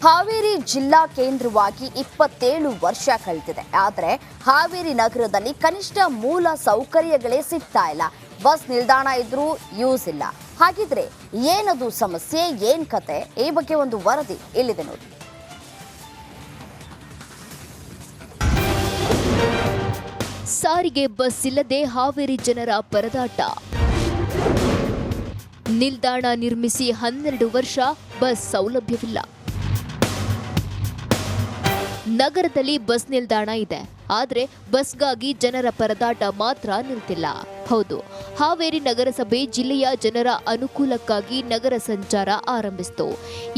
ಹಾವೇರಿ ಜಿಲ್ಲಾ ಕೇಂದ್ರವಾಗಿ 27 ವರ್ಷ ಕಳೆದಿದೆ. ಆದರೆ ಹಾವೇರಿ ನಗರದಲ್ಲಿ ಕನಿಷ್ಠ ಮೂಲ ಸೌಕರ್ಯಗಳೇ ಸಿಗ್ತಾ ಇಲ್ಲ. ಬಸ್ ನಿಲ್ದಾಣ ಇದ್ರೂ ಯೂಸ್ ಇಲ್ಲ. ಹಾಗಿದ್ರೆ ಏನದು ಸಮಸ್ಯೆ, ಏನ್ ಕತೆ? ಈ ಬಗ್ಗೆ ಒಂದು ವರದಿ ಇಲ್ಲಿದೆ ನೋಡಿ. ಸಾರಿಗೆ ಬಸ್ ಇಲ್ಲದೆ ಹಾವೇರಿ ಜನರ ಪರದಾಟ. ನಿಲ್ದಾಣ ನಿರ್ಮಿಸಿ 12 ವರ್ಷ ಬಸ್ ಸೌಲಭ್ಯವಿಲ್ಲ. ನಗರದಲ್ಲಿ ಬಸ್ ನಿಲ್ದಾಣ ಇದೆ, ಆದರೆ ಬಸ್ಗಾಗಿ ಜನರ ಪರದಾಟ ಮಾತ್ರ ನಿಲ್ತಿಲ್ಲ. ಹೌದು, ಹಾವೇರಿ ನಗರಸಭೆ ಜಿಲ್ಲೆಯ ಜನರ ಅನುಕೂಲಕ್ಕಾಗಿ ನಗರ ಸಂಚಾರ ಆರಂಭಿಸಿತು.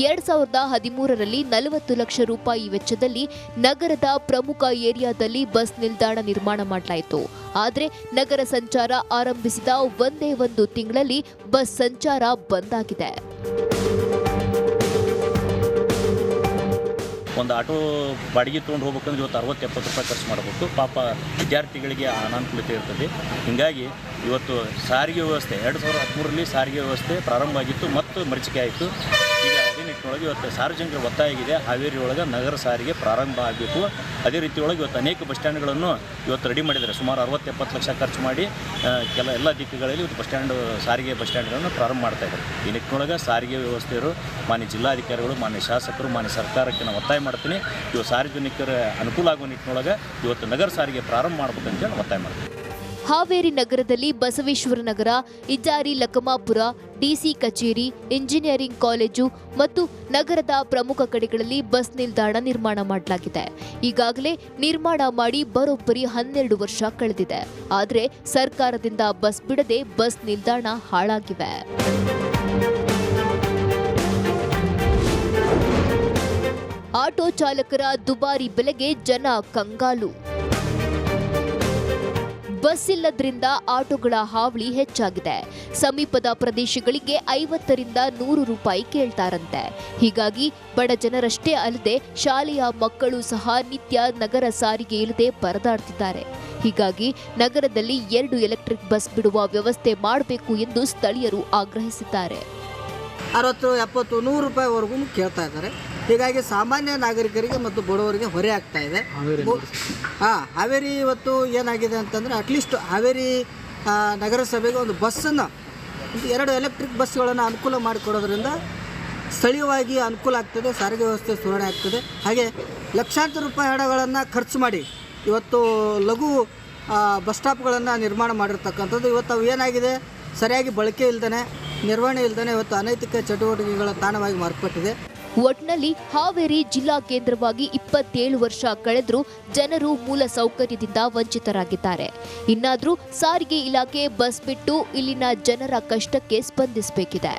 2013ರಲ್ಲಿ 40 ಲಕ್ಷ ರೂಪಾಯಿ ವೆಚ್ಚದಲ್ಲಿ ನಗರದ ಪ್ರಮುಖ ಏರಿಯಾದಲ್ಲಿ ಬಸ್ ನಿಲ್ದಾಣ ನಿರ್ಮಾಣ ಮಾಡಲಾಯಿತು. ಆದರೆ ನಗರ ಸಂಚಾರ ಆರಂಭಿಸಿದ ಒಂದೇ ಒಂದು ತಿಂಗಳಲ್ಲಿ ಬಸ್ ಸಂಚಾರ ಬಂದ್ ಆಗಿದೆ. ಒಂದು ಆಟೋ ಬಾಡಿಗೆ ತೊಗೊಂಡು ಹೋಗ್ಬೇಕಂದ್ರೆ ಇವತ್ತು 60-70 ರೂಪಾಯಿ ಖರ್ಚು ಮಾಡಬೇಕು. ಪಾಪ ವಿದ್ಯಾರ್ಥಿಗಳಿಗೆ ಅನಾನುಕೂಲತೆ ಇರ್ತದೆ. ಹೀಗಾಗಿ ಇವತ್ತು ಸಾರಿಗೆ ವ್ಯವಸ್ಥೆ 2013ರಲ್ಲಿ ಸಾರಿಗೆ ವ್ಯವಸ್ಥೆ ಪ್ರಾರಂಭ ಆಗಿತ್ತು ಮತ್ತು ಮರೀಚಿಕೆ ಆಯಿತು. ಈಗ ಅದೇ ನಿಟ್ಟಿನೊಳಗೆ ಇವತ್ತು ಸಾರ್ವಜನಿಕರ ಒತ್ತಾಯ ಆಗಿದೆ, ಹಾವೇರಿ ಒಳಗೆ ನಗರ ಸಾರಿಗೆ ಪ್ರಾರಂಭ ಆಗಬೇಕು. ಅದೇ ರೀತಿ ಒಳಗೆ ಇವತ್ತು ಅನೇಕ ಬಸ್ ಸ್ಟ್ಯಾಂಡ್ಗಳನ್ನು ಇವತ್ತು ರೆಡಿ ಮಾಡಿದ್ದಾರೆ. ಸುಮಾರು 60-70 ಲಕ್ಷ ಖರ್ಚು ಮಾಡಿ ಎಲ್ಲ ದಿಕ್ಕುಗಳಲ್ಲಿ ಇವತ್ತು ಸಾರಿಗೆ ಬಸ್ ಸ್ಟ್ಯಾಂಡ್ಗಳನ್ನು ಪ್ರಾರಂಭ ಮಾಡ್ತಾಯಿದ್ದಾರೆ. ಈ ನಿಟ್ಟಿನೊಳಗೆ ಸಾರಿಗೆ ವ್ಯವಸ್ಥೆಯವರು, ಮಾನ್ಯ ಜಿಲ್ಲಾಧಿಕಾರಿಗಳು, ಮಾನ್ಯ ಶಾಸಕರು, ಮಾನ್ಯ ಸರ್ಕಾರಕ್ಕೆ ನಾನು ಒತ್ತಾಯ ಮಾಡ್ತೀನಿ. ಇವತ್ತು ಸಾರ್ವಜನಿಕರ ಅನುಕೂಲ ಆಗುವ ನಿಟ್ಟಿನೊಳಗೆ ಇವತ್ತು ನಗರ ಸಾರಿಗೆ ಪ್ರಾರಂಭ ಮಾಡಬೇಕಂತೇಳಿ ಒತ್ತಾಯ ಮಾಡ್ತೀನಿ. ಹಾವೇರಿ ನಗರದಲ್ಲಿ ಬಸವೇಶ್ವರ ನಗರ, ಇಜಾರಿ ಲಕಮಾಪುರ, ಡಿಸಿ ಕಚೇರಿ, ಇಂಜಿನಿಯರಿಂಗ್ ಕಾಲೇಜು ಮತ್ತು ನಗರದ ಪ್ರಮುಖ ಕಡೆಗಳಲ್ಲಿ ಬಸ್ ನಿಲ್ದಾಣ ನಿರ್ಮಾಣ ಮಾಡಲಾಗಿದೆ. ಈಗಾಗಲೇ ನಿರ್ಮಾಣ ಮಾಡಿ ಬರೋಬ್ಬರಿ 12 ವರ್ಷ ಕಳೆದಿದೆ. ಆದರೆ ಸರ್ಕಾರದಿಂದ ಬಸ್ ಬಿಡದೆ ಬಸ್ ನಿಲ್ದಾಣ ಹಾಳಾಗಿವೆ. ಆಟೋ ಚಾಲಕರ ದುಬಾರಿ ಬೆಲೆಗೆ ಜನ ಕಂಗಾಲು. ಬಸ್ ಇಲ್ಲದ್ರಿಂದ ಆಟೋಗಳ ಹಾವಳಿ ಹೆಚ್ಚಾಗಿದೆ. ಸಮೀಪದ ಪ್ರದೇಶಗಳಿಗೆ 50ರಿಂದ 100 ರೂಪಾಯಿ ಕೇಳ್ತಾರಂತೆ. ಹೀಗಾಗಿ ಬಡ ಜನರಷ್ಟೇ ಅಲ್ಲದೆ ಶಾಲೆಯ ಮಕ್ಕಳು ಸಹ ನಿತ್ಯ ನಗರ ಸಾರಿಗೆ ಇಲ್ಲದೆ ಪರದಾಡ್ತಿದ್ದಾರೆ. ಹೀಗಾಗಿ ನಗರದಲ್ಲಿ 2 ಎಲೆಕ್ಟ್ರಿಕ್ ಬಸ್ ಬಿಡುವ ವ್ಯವಸ್ಥೆ ಮಾಡಬೇಕು ಎಂದು ಸ್ಥಳೀಯರು ಆಗ್ರಹಿಸಿದ್ದಾರೆ. 60, 70, 100 ರೂಪಾಯಿವರೆಗೂ ಕೇಳ್ತಾ ಇದ್ದಾರೆ. ಹೀಗಾಗಿ ಸಾಮಾನ್ಯ ನಾಗರಿಕರಿಗೆ ಮತ್ತು ಬಡವರಿಗೆ ಹೊರೆ ಆಗ್ತಾ ಇದೆ. ಹಾವೇರಿ ಇವತ್ತು ಏನಾಗಿದೆ ಅಂತಂದರೆ ಅಟ್ಲೀಸ್ಟ್ ಹಾವೇರಿ ನಗರಸಭೆಗೆ ಒಂದು ಬಸ್ಸನ್ನು 2 ಎಲೆಕ್ಟ್ರಿಕ್ ಬಸ್ಗಳನ್ನು ಅನುಕೂಲ ಮಾಡಿಕೊಡೋದ್ರಿಂದ ಸ್ಥಳೀಯವಾಗಿ ಅನುಕೂಲ ಆಗ್ತದೆ, ಸಾರಿಗೆ ವ್ಯವಸ್ಥೆ ಸುಧಾರಣೆ ಆಗ್ತದೆ. ಹಾಗೆ ಲಕ್ಷಾಂತರ ರೂಪಾಯಿ ಹಣಗಳನ್ನು ಖರ್ಚು ಮಾಡಿ ಇವತ್ತು ಲಘು ಬಸ್ ಸ್ಟಾಪ್ಗಳನ್ನು ನಿರ್ಮಾಣ ಮಾಡಿರ್ತಕ್ಕಂಥದ್ದು ಇವತ್ತು ಅವು ಏನಾಗಿದೆ, ಸರಿಯಾಗಿ ಬಳಕೆ ಇಲ್ಲದೇ, ನಿರ್ವಹಣೆ ಇಲ್ಲದೇ ಇವತ್ತು ಅನೈತಿಕ ಚಟುವಟಿಕೆಗಳ ತಾಣವಾಗಿ ಮಾರ್ಪಟ್ಟಿದೆ. ಒಟ್ನಲ್ಲಿ ಹಾವೇರಿ ಜಿಲ್ಲಾ ಕೇಂದ್ರವಾಗಿ 27 ವರ್ಷ ಕಳೆದರೂ ಜನರು ಮೂಲ ಸೌಕರ್ಯದಿಂದ ವಂಚಿತರಾಗಿದ್ದಾರೆ. ಇನ್ನಾದರೂ ಸಾರಿಗೆ ಇಲಾಖೆ ಬಸ್ ಬಿಟ್ಟು ಇಲ್ಲಿನ ಜನರ ಕಷ್ಟಕ್ಕೆ ಸ್ಪಂದಿಸಬೇಕಿದೆ.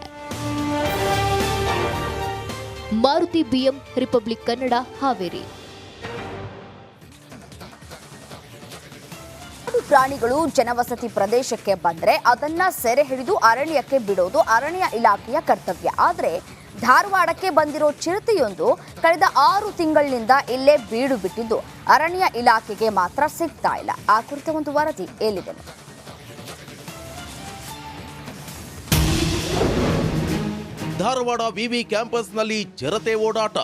Maruti BM, Republic Kannada, Haveri. ಪ್ರಾಣಿಗಳು ಜನವಸತಿ ಪ್ರದೇಶಕ್ಕೆ ಬಂದರೆ ಅದನ್ನ ಸೆರೆ ಹಿಡಿದು ಅರಣ್ಯಕ್ಕೆ ಬಿಡೋದು ಅರಣ್ಯ ಇಲಾಖೆಯ ಕರ್ತವ್ಯ. ಆದರೆ ಧಾರವಾಡಕ್ಕೆ ಬಂದಿರೋ ಚಿರತೆಯೊಂದು ಕಳೆದ 6 ತಿಂಗಳಿನಿಂದ ಇಲ್ಲೇ ಬೀಡು ಬಿಟ್ಟಿದ್ದು ಅರಣ್ಯ ಇಲಾಖೆಗೆ ಮಾತ್ರ ಸಿಗ್ತಾ ಇಲ್ಲ. ಆ ಕುರಿತ ಒಂದು ವರದಿ ಎಲ್ಲಿದೆ. ಧಾರವಾಡ ವಿವಿ ಕ್ಯಾಂಪಸ್ನಲ್ಲಿ ಚಿರತೆ ಓಡಾಟ.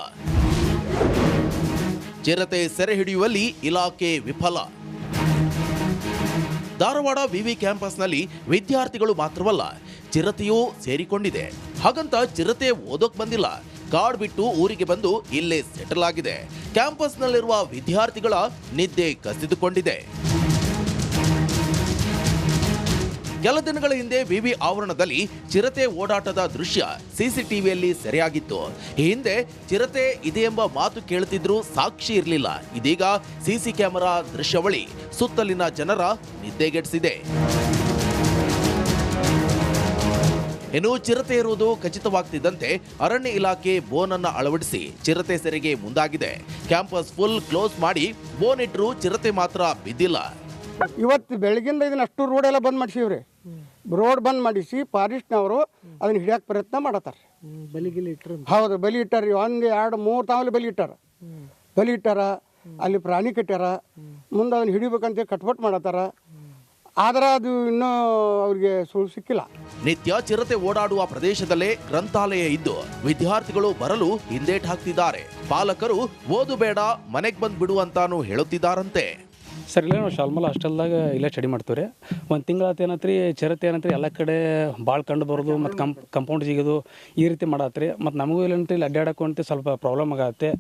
ಚಿರತೆ ಸೆರೆ ಹಿಡಿಯುವಲ್ಲಿ ಇಲಾಖೆ ವಿಫಲ. ಧಾರವಾಡ ವಿವಿ ಕ್ಯಾಂಪಸ್ನಲ್ಲಿ ವಿದ್ಯಾರ್ಥಿಗಳು ಮಾತ್ರವಲ್ಲ, ಚಿರತೆಯೂ ಸೇರಿಕೊಂಡಿದೆ. ಹಾಗಂತ ಚಿರತೆ ಓದೋಕ್ ಬಂದಿಲ್ಲ, ಕಾಡ್ ಬಿಟ್ಟು ಊರಿಗೆ ಬಂದು ಇಲ್ಲೇ ಸೆಟಲ್ ಆಗಿದೆ. ಕ್ಯಾಂಪಸ್ನಲ್ಲಿರುವ ವಿದ್ಯಾರ್ಥಿಗಳ ನಿದ್ದೆ ಕಸಿದುಕೊಂಡಿದೆ. ಕೆಲ ದಿನಗಳ ಹಿಂದೆ ವಿವಿ ಆವರಣದಲ್ಲಿ ಚಿರತೆ ಓಡಾಟದ ದೃಶ್ಯ ಸಿಸಿಟಿವಿಯಲ್ಲಿ ಸೆರೆಯಾಗಿತ್ತು. ಈ ಹಿಂದೆ ಚಿರತೆ ಇದೆ ಎಂಬ ಮಾತು ಕೇಳುತ್ತಿದ್ರೂ ಸಾಕ್ಷಿ ಇರಲಿಲ್ಲ. ಇದೀಗ ಸಿಸಿ ಕ್ಯಾಮೆರಾ ದೃಶ್ಯಾವಳಿ ಸುತ್ತಲಿನ ಜನರ ನಿದ್ದೆಗೆಡಿಸಿದೆ. ಇನ್ನು ಚಿರತೆ ಇರುವುದು ಖಚಿತವಾಗ್ತಿದ್ದಂತೆ ಅರಣ್ಯ ಇಲಾಖೆ ಬೋನ್ ಅನ್ನು ಅಳವಡಿಸಿ ಚಿರತೆ ಸೆರೆಗೆ ಮುಂದಾಗಿದೆ. ಕ್ಯಾಂಪಸ್ ಫುಲ್ ಕ್ಲೋಸ್ ಮಾಡಿ ಬೋನ್ ಇಟ್ಟರೂ ಚಿರತೆ ಮಾತ್ರ ಬಿದ್ದಿಲ್ಲ. ಇವತ್ತು ಬೆಳಗಿಂದ ಇದನ್ನ ಅಷ್ಟು ರೋಡ್ ಎಲ್ಲ ಬಂದ್ ಮಾಡಿಸಿವ್ರಿ. ರೋಡ್ ಬಂದ್ ಮಾಡಿಸಿ ಫಾರೆಸ್ಟ್ನವರು ಅದನ್ನ ಹಿಡಿಯಕ್ಕೆ ಪ್ರಯತ್ನ ಮಾಡತ್ತಾರ. ಹೌದು, ಬಲಿ ಇಟ್ಟಾರ. 1, 2, 3 ತಾವಲ್ಲಿ ಬಲಿ ಇಟ್ಟಾರ. ಅಲ್ಲಿ ಪ್ರಾಣಿ ಕಟ್ಟ್ಯಾರ. ಮುಂದೆ ಅದನ್ನ ಹಿಡಿಬೇಕಂತ ಕಟ್ಪಟ್ ಮಾಡತ್ತಾರ. ಆದರೆ ಅದು ಇನ್ನೂ ಅವ್ರಿಗೆ ಸುಳ್ಳು ಸಿಕ್ಕಿಲ್ಲ. ನಿತ್ಯ ಚಿರತೆ ಓಡಾಡುವ ಪ್ರದೇಶದಲ್ಲೇ ಗ್ರಂಥಾಲಯ ಇದ್ದು ವಿದ್ಯಾರ್ಥಿಗಳು ಬರಲು ಹಿಂದೇಟ್ ಹಾಕ್ತಿದ್ದಾರೆ. ಪಾಲಕರು ಓದು ಬೇಡ ಮನೆಗೆ ಬಂದು ಬಿಡು ಅಂತಾನು ಹೇಳುತ್ತಿದ್ದಾರಂತೆ. ಸರ್ ಇಲ್ಲ ನಾವು ಶಾಲ್ಮಲ ಹಾಸ್ಟೆಲ್ದಾಗ ಇಲ್ಲೇ ಸ್ಟಡಿ ಮಾಡ್ತೀವಿ ರೀ. ಒಂದು ತಿಂಗಳಾತ ಏನತ್ರಿ ಚಿರತೆ ಏನಂತ್ರಿ ಎಲ್ಲ ಕಡೆ ಭಾಳ ಕಂಡು ಬರೋದು ಮತ್ತು ಕಂಪೌಂಡ್ ಜಿಗೋದು ಈ ರೀತಿ ಮಾಡತ್ರಿ. ಮತ್ತು ನಮಗೂ ಇಲ್ಲಂತ್ರಿ ಇಲ್ಲಿ ಅಡ್ಡಾಡಕ್ಕಂತ ಸ್ವಲ್ಪ ಪ್ರಾಬ್ಲಮ್ ಆಗತ್ತೆ.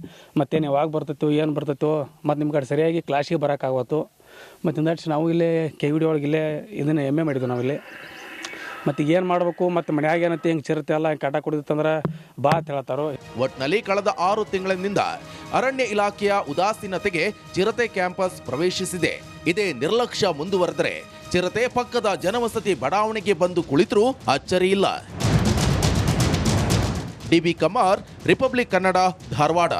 ಮತ್ತೇನು ಯಾವಾಗ ಬರ್ತೈತೋ ಏನು ಬರ್ತೈತೋ ಮತ್ತು ನಿಮ್ಮ ಕಡೆ ಸರಿಯಾಗಿ ಕ್ಲಾಸಿಗೆ ಬರೋಕ್ಕಾಗತ್ತು. ಮತ್ತು ಇಂದಷ್ಟು ನಾವು ಇಲ್ಲೇ KVD ಒಳಗೆ ಇಲ್ಲೇ ಇದನ್ನು MA ಮಾಡಿದ್ವಿ ನಾವಿಲ್ಲಿ. ಮತ್ತು ಏನು ಮಾಡಬೇಕು ಮತ್ತು ಮನ್ಯಾಗ ಏನಂತ ಹಿಂಗೆ ಚಿರತೆ ಎಲ್ಲ ಹಿಂಗೆ ಕಾಟ ಕುಡಿದಿತ್ತಂದ್ರೆ ಬಾ ಅಂತ ಹೇಳ್ತಾರೋ. ಒಟ್ನಲ್ಲಿ ಕಳೆದ 6 ತಿಂಗಳಿನಿಂದ ಅರಣ್ಯ ಇಲಾಖೆಯ ಉದಾಸೀನತೆಗೆ ಚಿರತೆ ಕ್ಯಾಂಪಸ್ ಪ್ರವೇಶಿಸಿದೆ. ಇದೇ ನಿರ್ಲಕ್ಷ್ಯ ಮುಂದುವರೆದರೆ ಚಿರತೆ ಪಕ್ಕದ ಜನವಸತಿ ಬಡಾವಣೆಗೆ ಬಂದು ಕುಳಿತರೂ ಅಚ್ಚರಿ ಇಲ್ಲ. DB Kamar, Republic Kannada, Dharwad.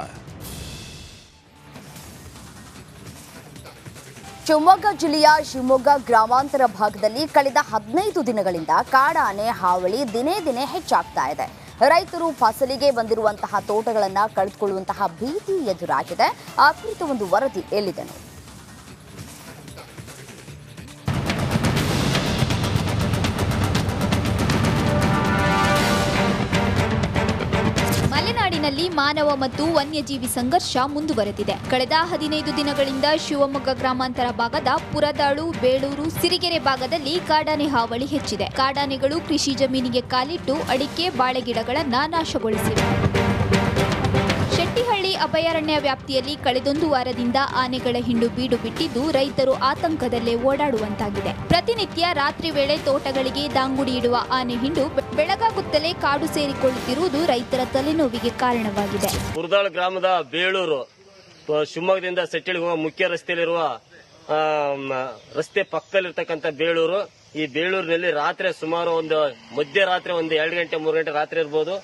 ಶಿವಮೊಗ್ಗ ಜಿಲ್ಲೆಯ ಶಿವಮೊಗ್ಗ ಗ್ರಾಮಾಂತರ ಭಾಗದಲ್ಲಿ ಕಳೆದ 15 ದಿನಗಳಿಂದ ಕಾಡಾನೆ ಹಾವಳಿ ದಿನೇ ದಿನೇ ಹೆಚ್ಚಾಗ್ತಾ ಇದೆ. ರೈತರು ಫಸಲಿಗೆ ಬಂದಿರುವಂತಹ ತೋಟಗಳನ್ನು ಕಳೆದುಕೊಳ್ಳುವಂತಹ ಭೀತಿ ಎದುರಾಗಿದೆ. ಆ ಕುರಿತ ಒಂದು ವರದಿ ಎಲ್ಲಿದೆ ನೋಡಿ. ಮಲೆನಾಡಿನಲ್ಲಿ ಮಾನವ ಮತ್ತು ವನ್ಯಜೀವಿ ಸಂಘರ್ಷ ಮುಂದುವರೆದಿದೆ. ಕಳೆದ 15 ದಿನಗಳಿಂದ ಶಿವಮೊಗ್ಗ ಗ್ರಾಮಾಂತರ ಭಾಗದ ಪುರದಾಳು, ಬೇಳೂರು, ಸಿರಿಗೆರೆ ಭಾಗದಲ್ಲಿ ಕಾಡಾನೆ ಹಾವಳಿ ಹೆಚ್ಚಿದೆ. ಕಾಡಾನೆಗಳು ಕೃಷಿ ಜಮೀನಿಗೆ ಕಾಲಿಟ್ಟು ಅಡಿಕೆ, ಬಾಳೆ ಗಿಡಗಳನ್ನು ನಾಶಗೊಳಿಸಿವೆ. ಶೆಟ್ಟಿಹಳ್ಳಿ ಅಭಯಾರಣ್ಯ ವ್ಯಾಪ್ತಿಯಲ್ಲಿ ಕಳೆದೊಂದು ವಾರದಿಂದ ಆನೆಗಳ ಹಿಂಡು ಬೀಡು ಬಿಟ್ಟಿದ್ದು ರೈತರು ಆತಂಕದಲ್ಲೇ ಓಡಾಡುವಂತಾಗಿದೆ. ಪ್ರತಿನಿತ್ಯ ರಾತ್ರಿ ವೇಳೆ ತೋಟಗಳಿಗೆ ದಾಂಗುಡಿ ಇಡುವ ಆನೆ ಹಿಂಡು ಬೆಳಗಾಗುತ್ತಲೇ ಕಾಡು ಸೇರಿಕೊಳ್ಳುತ್ತಿರುವುದು ರೈತರ ತಲೆನೋವಿಗೆ ಕಾರಣವಾಗಿದೆ. ಪುರದಾಳ ಗ್ರಾಮದ ಬೇಳೂರು ಶಿವಮೊಗ್ಗದಿಂದ ಸೆಟ್ಟಿಗೆ ಹೋಗುವ ಮುಖ್ಯ ರಸ್ತೆಯಲ್ಲಿರುವ ರಸ್ತೆ ಪಕ್ಕದಲ್ಲಿರ್ತಕ್ಕಂಥ ಬೇಳೂರು. ಈ ಬೇಳೂರಿನಲ್ಲಿ ರಾತ್ರಿ ಸುಮಾರು ಒಂದು ಮಧ್ಯರಾತ್ರಿ 1 2 ಗಂಟೆ 3 ಗಂಟೆ ರಾತ್ರಿ ಇರ್ಬೋದು.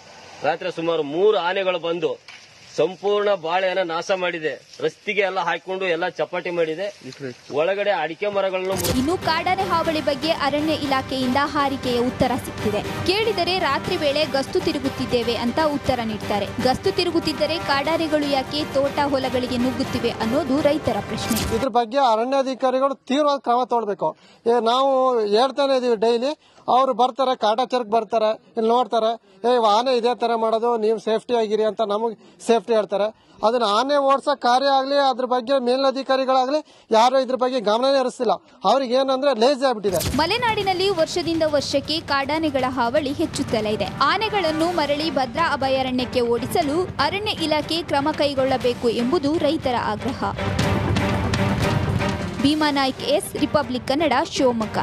ರಾತ್ರಿ ಸುಮಾರು 3 ಆನೆಗಳು ಬಂದು ಸಂಪೂರ್ಣ ಬಾಳೆಯನ್ನು ನಾಶ ಮಾಡಿದೆ. ರಸ್ತೆಗೆ ಎಲ್ಲ ಹಾಕಿಕೊಂಡು ಎಲ್ಲ ಚಪಾಟಿ ಮಾಡಿದೆ. ಒಳಗಡೆ ಅಡಿಕೆ ಮರಗಳನ್ನು. ಇನ್ನು ಕಾಡಾನೆ ಹಾವಳಿ ಬಗ್ಗೆ ಅರಣ್ಯ ಇಲಾಖೆಯಿಂದ ಹಾರಿಕೆಯ ಉತ್ತರ ಸಿಕ್ಕಿದೆ. ಕೇಳಿದರೆ ರಾತ್ರಿ ವೇಳೆ ಗಸ್ತು ತಿರುಗುತ್ತಿದ್ದೇವೆ ಅಂತ ಉತ್ತರ ನೀಡ್ತಾರೆ. ಗಸ್ತು ತಿರುಗುತ್ತಿದ್ದರೆ ಕಾಡಾನೆಗಳು ಯಾಕೆ ತೋಟ ಹೊಲಗಳಿಗೆ ನುಗ್ಗುತ್ತಿವೆ ಅನ್ನೋದು ರೈತರ ಪ್ರಶ್ನೆ. ಇದ್ರ ಬಗ್ಗೆ ಅರಣ್ಯಾಧಿಕಾರಿಗಳು ತೀವ್ರವಾದ ಕ್ರಮ ತಗೊಳ್ಬೇಕು. ನಾವು ಹೇಳ್ತಾನೆ ಇದೀವಿ ಡೈಲಿ. ಅವರು ಬರ್ತಾರೆ, ಕಾಟಾಚಾರಕ್ಕೆ ಬರ್ತಾರೆ, ಇಲ್ಲಿ ನೋಡ್ತಾರೆ, ಆನೆ ಇದೇ ತರ ಮಾಡೋದು, ನೀವು ಸೇಫ್ಟಿ ಆಗಿರಿ ಅಂತ ನಮಗೆ ಸೇಫ್ಟಿ ಹೇಳ್ತಾರೆ. ಅದನ್ನ ಆನೆ ಓಡಿಸೋ ಕಾರ್ಯ ಆಗಲಿ ಅದ್ರ ಬಗ್ಗೆ ಮೇಲಧಿಕಾರಿಗಳಾಗಲಿ ಯಾರು ಇದ್ರ ಬಗ್ಗೆ ಗಮನನೇ ಹರಿಸ್ತಿಲ್ಲ. ಅವ್ರಿಗೆ ಏನಂದ್ರೆ ಲೇಜಿ ಆಗ್ಬಿಟ್ಟಿದೆ. ಮಲೆನಾಡಿನಲ್ಲಿ ವರ್ಷದಿಂದ ವರ್ಷಕ್ಕೆ ಕಾಡಾನೆಗಳ ಹಾವಳಿ ಹೆಚ್ಚುತ್ತಲೇ ಇದೆ. ಆನೆಗಳನ್ನು ಮರಳಿ ಭದ್ರಾ ಅಭಯಾರಣ್ಯಕ್ಕೆ ಓಡಿಸಲು ಅರಣ್ಯ ಇಲಾಖೆ ಕ್ರಮ ಕೈಗೊಳ್ಳಬೇಕು ಎಂಬುದು ರೈತರ ಆಗ್ರಹ. ಭೀಮಾ ನಾಯ್ಕ್, ರಿಪಬ್ಲಿಕ್ ಕನ್ನಡ, ಶಿವಮೊಗ್ಗ.